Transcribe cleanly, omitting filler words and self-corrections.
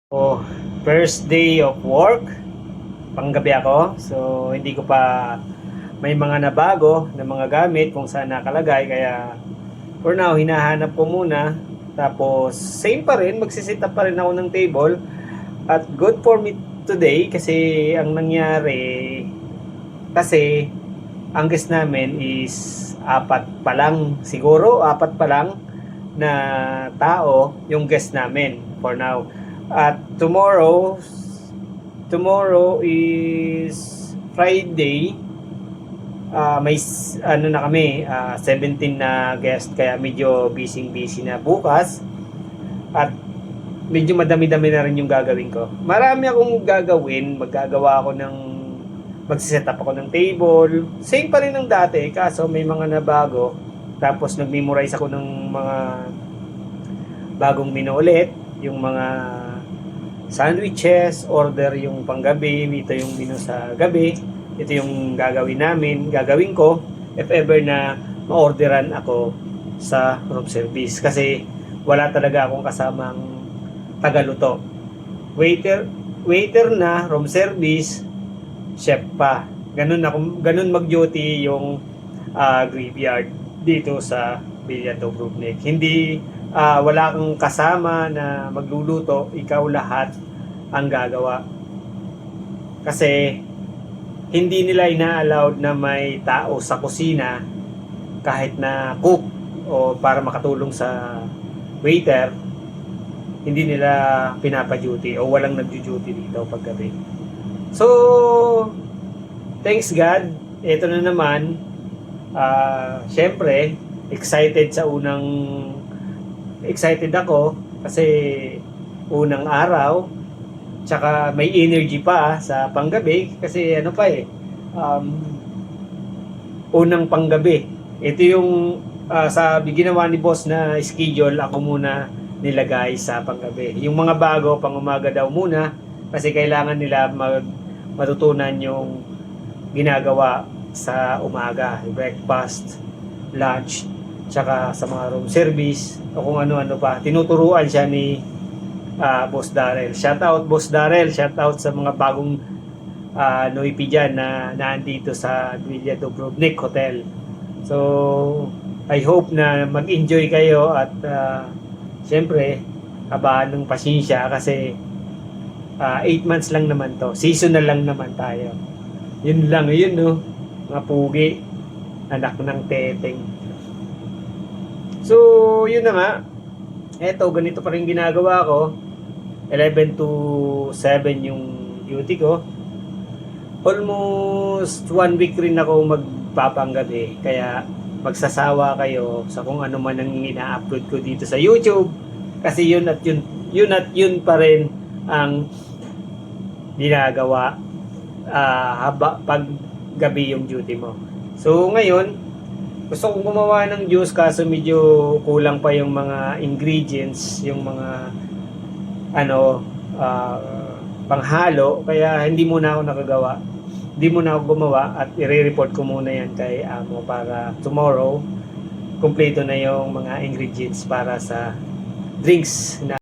Oh, first day of work, panggabi ako. So, hindi ko pa may mga nabago na mga gamit kung saan nakalagay. Kaya, for now, hinahanap ko muna. Tapos, same pa rin, magsisit up pa rin ako ng table. At good for me today kasi ang nangyari, kasi ang guest namin is apat pa lang, siguro apat pa lang na tao yung guest namin for now. At tomorrow is Friday. May ano na kami, 17 na guest kaya medyo busy na bukas. At medyo madami-dami na rin yung gagawin ko. Marami akong gagawin, magsiset up ako ng table. Same pa rin ng dati, kaso may mga nabago. Tapos nag-memorize ako ng mga bagong menu ulit, yung mga sandwiches, order yung panggabi, ito yung menu sa gabi, ito yung gagawin ko if ever na ma-orderan ako sa room service kasi wala talaga akong kasamang tagaluto. Waiter na, room service, chef pa. Ganun mag-duty yung graveyard dito sa Villa Dubrovnik. Hindi wala kang kasama na magluluto, ikaw lahat ang gagawa. Kasi hindi nila ina-allowed na may tao sa kusina kahit na cook o para makatulong sa waiter, hindi nila pinapa-duty o walang nagjo-duty dito paggabi. So, thanks God, ito na naman, syempre, excited ako kasi unang araw, tsaka may energy pa sa panggabi kasi ano pa unang panggabi. Ito yung sa ginawa ni boss na schedule, ako muna nilagay sa panggabi. Yung mga bago, pang umaga daw muna kasi kailangan nila matutunan yung ginagawa sa umaga, breakfast, lunch, tsaka sa mga room service o kung ano-ano pa. Tinuturuan siya ni Boss Darrell. Shout out Boss Darrell, shout out sa mga bagong noipi dyan na naandito sa Villa Dubrovnik Hotel. So, I hope na mag-enjoy kayo at syempre, habaan ng pasensya kasi 8 months lang naman to. Seasonal lang naman tayo. Yun lang, yun no. Mga pugi. Anak ng teteng. So, yun na nga. Eto, ganito pa rin ginagawa ko. 11 to 7 yung duty ko. Almost 1 week rin ako magpapanggabi. Kaya magsasawa kayo sa kung ano man ang ina-upload ko dito sa YouTube. Kasi yun pa rin ang ginagawa pag gabi yung duty mo. So ngayon, gusto kong gumawa ng juice kaso medyo kulang pa yung mga ingredients, yung mga panghalo, kaya hindi muna ako gumawa at i-report ko muna yan kay Amo para tomorrow kumpleto na yung mga ingredients para sa drinks na